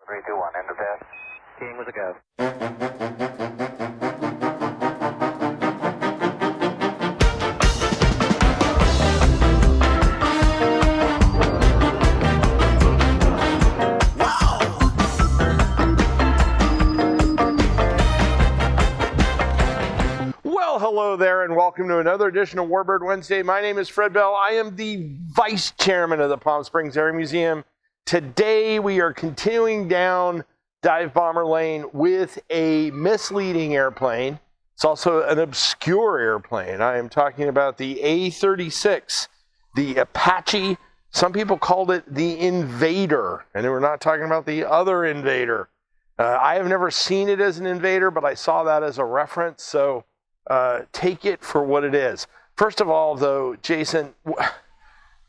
3, 2, 1, end of test. King with a go. Well, hello there, and welcome to another edition of Warbird Wednesday. My name is Fred Bell. I am the Vice Chairman of the Palm Springs Air Museum. Today, we are continuing down Dive Bomber Lane with a misleading airplane. It's also an obscure airplane. I am talking about the A-36, the Apache. Some people called it the Invader, and we're not talking about the other Invader. I have never seen it as an Invader, but I saw that as a reference, so take it for what it is. First of all, though, Jason,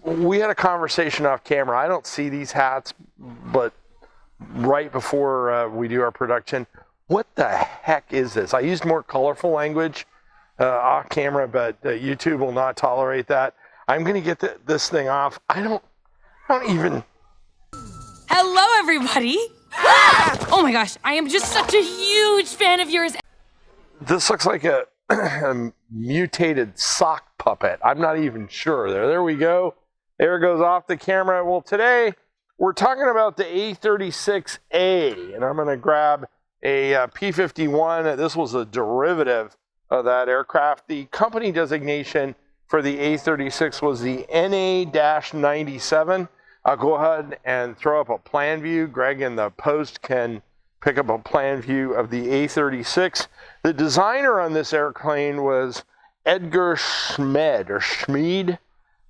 we had a conversation off camera. I don't see these hats, but right before we do our production, what the heck is this? I used more colorful language off camera, but YouTube will not tolerate that. I'm going to get this thing off. I don't even... Hello, everybody. Oh my gosh, I am just such a huge fan of yours. This looks like a mutated sock puppet. I'm not even sure. There we go. There it goes off the camera. Well, today we're talking about the A-36A, and I'm going to grab a P-51. This was a derivative of that aircraft. The company designation for the A-36 was the NA-97. I'll go ahead and throw up a plan view. Greg in the post can pick up a plan view of the A-36. The designer on this airplane was Edgar Schmid,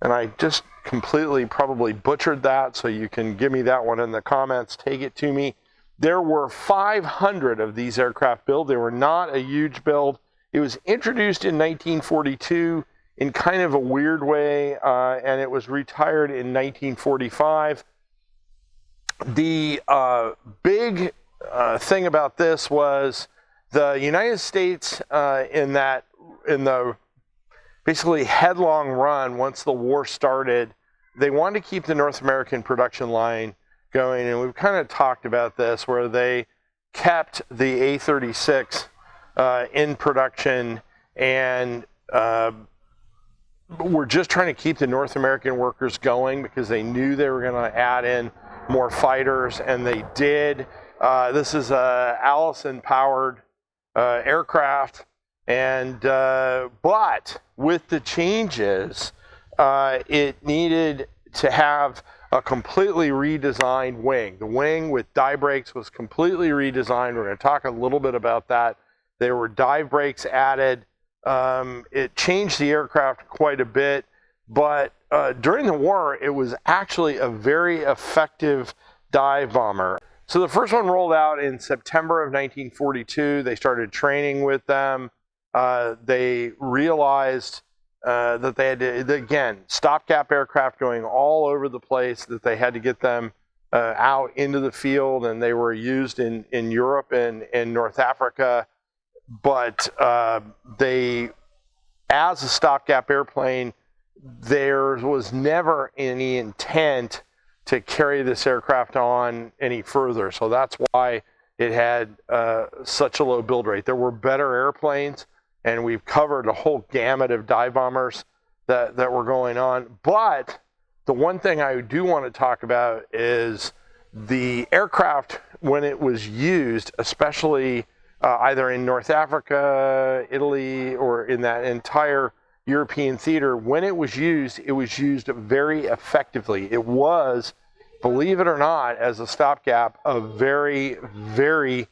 and I just completely probably butchered that, so you can give me that one in the comments, take it to me. There were 500 of these aircraft built. They were not a huge build. It was introduced in 1942 in kind of a weird way, and it was retired in 1945. The big thing about this was the United States in the basically headlong run once the war started, they wanted to keep the North American production line going, and we've kind of talked about this where they kept the A-36 in production, and we're just trying to keep the North American workers going because they knew they were going to add in more fighters, and they did. This is a Allison-powered aircraft, and but with the changes, it needed to have a completely redesigned wing. The wing with dive brakes was completely redesigned. We're going to talk a little bit about that. There were dive brakes added. It changed the aircraft quite a bit, but during the war, it was actually a very effective dive bomber. So the first one rolled out in September of 1942. They started training with them. They realized that they had to, again, stopgap aircraft going all over the place, that they had to get them out into the field, and they were used in Europe and in North Africa. But they, as a stopgap airplane, there was never any intent to carry this aircraft on any further. So that's why it had such a low build rate. There were better airplanes, and we've covered a whole gamut of dive bombers that were going on. But the one thing I do want to talk about is the aircraft, when it was used, especially either in North Africa, Italy, or in that entire European theater, when it was used very effectively. It was, believe it or not, as a stopgap, a very, very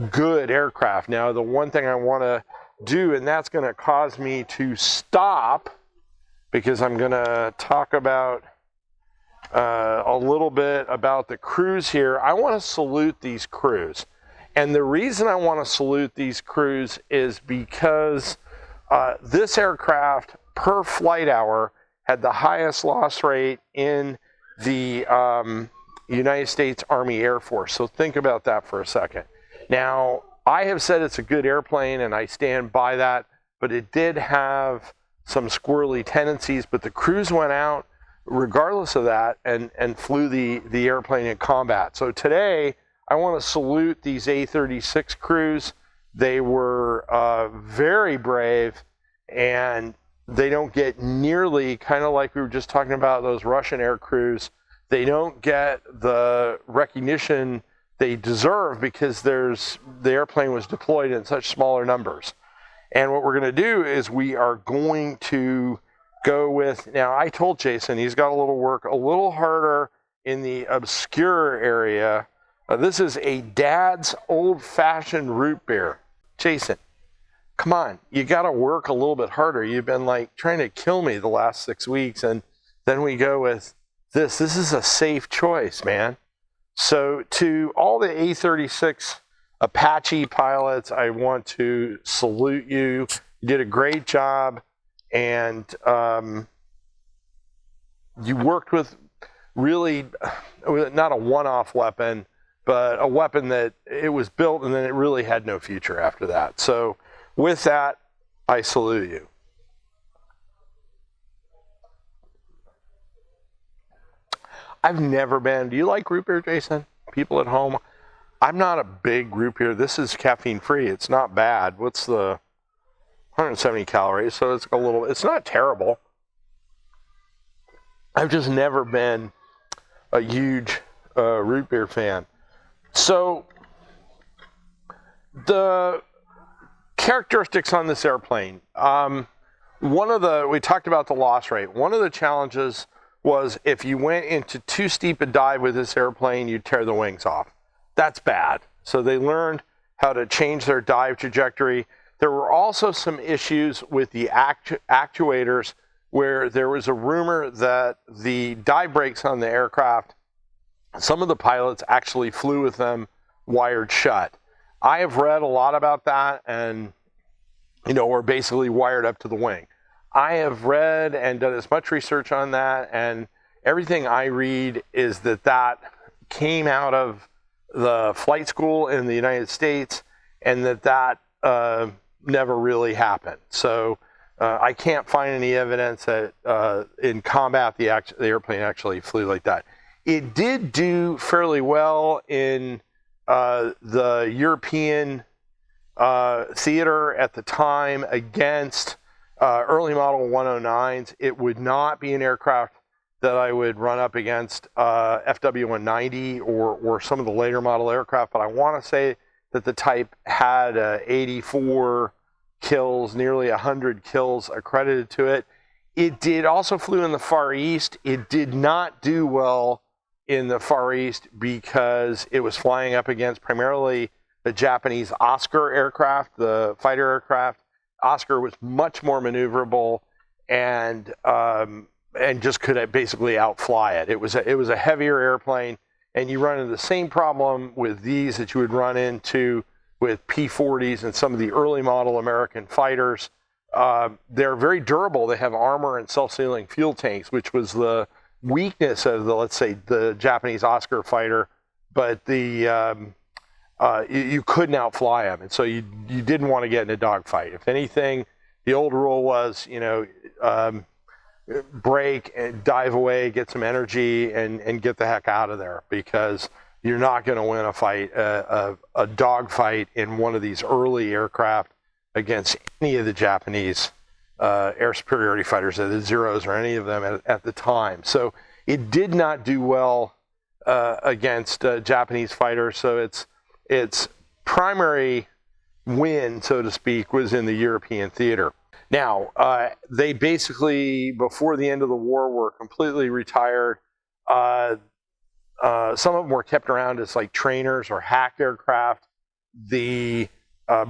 good aircraft. Now, the one thing I want to do, and that's going to cause me to stop, because I'm going to talk about a little bit about the crews here. I want to salute these crews. And the reason I want to salute these crews is because this aircraft per flight hour had the highest loss rate in the United States Army Air Force. So think about that for a second. Now, I have said it's a good airplane, and I stand by that, but it did have some squirrely tendencies, but the crews went out regardless of that and flew the airplane in combat. So today, I want to salute these A-36 crews. They were very brave, and they don't get nearly, kind of like we were just talking about those Russian air crews, they don't get the recognition they deserve because the airplane was deployed in such smaller numbers. And what we're going to do is we are going to go with, now I told Jason he's got a little work a little harder in the obscure area. This is a Dad's old-fashioned root beer. Jason, come on, you got to work a little bit harder. You've been like trying to kill me the last 6 weeks, and then we go with this. This is a safe choice, man. So to all the A-36 Apache pilots, I want to salute you. You did a great job, and you worked with really not a one-off weapon, but a weapon that it was built and then it really had no future after that. So with that, I salute you. I've never been, do you like root beer, Jason? People at home? I'm not a big root beer. This is caffeine free. It's not bad. What's the 170 calories? So it's a little, it's not terrible. I've just never been a huge root beer fan. So the characteristics on this airplane, we talked about the loss rate. One of the challenges was if you went into too steep a dive with this airplane, you'd tear the wings off. That's bad. So they learned how to change their dive trajectory. There were also some issues with the actuators where there was a rumor that the dive brakes on the aircraft, some of the pilots actually flew with them wired shut. I have read a lot about that, and we're basically wired up to the wing. I have read and done as much research on that, and everything I read is that came out of the flight school in the United States, and that never really happened. So I can't find any evidence that in combat the airplane actually flew like that. It did do fairly well in the European theater at the time against early model 109s. It would not be an aircraft that I would run up against FW-190 or some of the later model aircraft, but I want to say that the type had 84 kills, nearly 100 kills accredited to it. It did also flew in the Far East. It did not do well in the Far East because it was flying up against primarily the Japanese Oscar aircraft, the fighter aircraft. Oscar was much more maneuverable and just could basically outfly it. It was a heavier airplane, and you run into the same problem with these that you would run into with P-40s and some of the early model American fighters. They're very durable. They have armor and self-sealing fuel tanks, which was the weakness of let's say, the Japanese Oscar fighter, but you couldn't outfly them, and so you didn't want to get in a dogfight. If anything, the old rule was, brake and dive away, get some energy, and get the heck out of there, because you're not going to win a fight, a dogfight in one of these early aircraft against any of the Japanese air superiority fighters, the Zeros or any of them at the time. So it did not do well against Japanese fighters. So its primary win, so to speak, was in the European theater. Now, they basically, before the end of the war, were completely retired. Some of them were kept around as like trainers or hack aircraft. The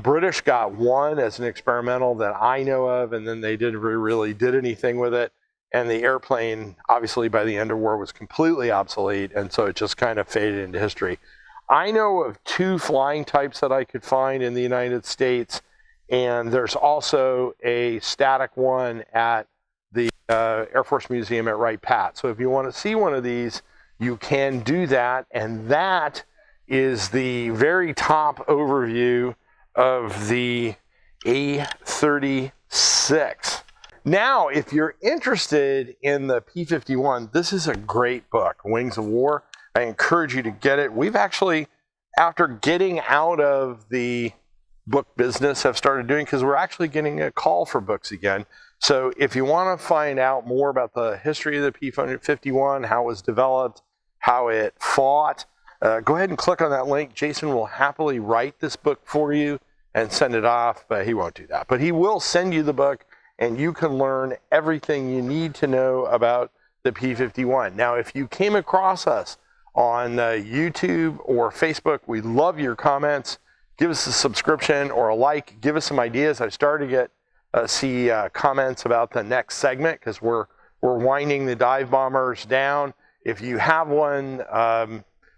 British got one as an experimental that I know of, and then they didn't really did anything with it. And the airplane, obviously, by the end of war, was completely obsolete, and so it just kind of faded into history. I know of 2 flying types that I could find in the United States, and there's also a static one at the Air Force Museum at Wright-Patt. So if you want to see one of these, you can do that, and that is the very top overview of the A-36. Now, if you're interested in the P-51, this is a great book, Wings of War. I encourage you to get it. We've actually after getting out of the book business, have started doing, because we're actually getting a call for books again. So if you want to find out more about the history of the P-51, how it was developed, how it fought, go ahead and click on that link. Jason will happily write this book for you and send it off, but he won't do that. But he will send you the book, and you can learn everything you need to know about the P-51. Now, if you came across us on YouTube or Facebook, we love your comments. Give us a subscription or a like. Give us some ideas. I started to get see comments about the next segment, because we're winding the dive bombers down. If you have one,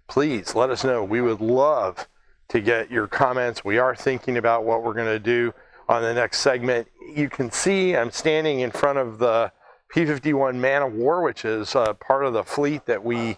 please let us know. We would love to get your comments. We are thinking about what we're going to do on the next segment. You can see I'm standing in front of the P-51 Man of War, which is part of the fleet that we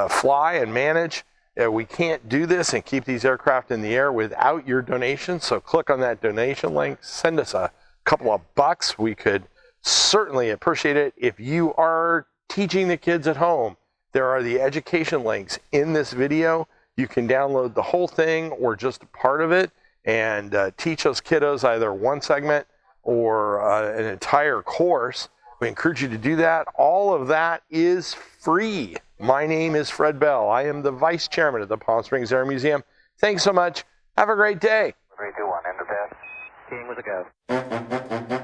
fly and manage. We can't do this and keep these aircraft in the air without your donation. So click on that donation link. Send us a couple of bucks. We could certainly appreciate it. If you are teaching the kids at home, there are the education links in this video. You can download the whole thing or just a part of it and teach those kiddos either one segment or an entire course. We encourage you to do that. All of that is free. My name is Fred Bell. I am the Vice Chairman of the Palm Springs Air Museum. Thanks so much. Have a great day. 3, 2, 1, end of test. King with a go.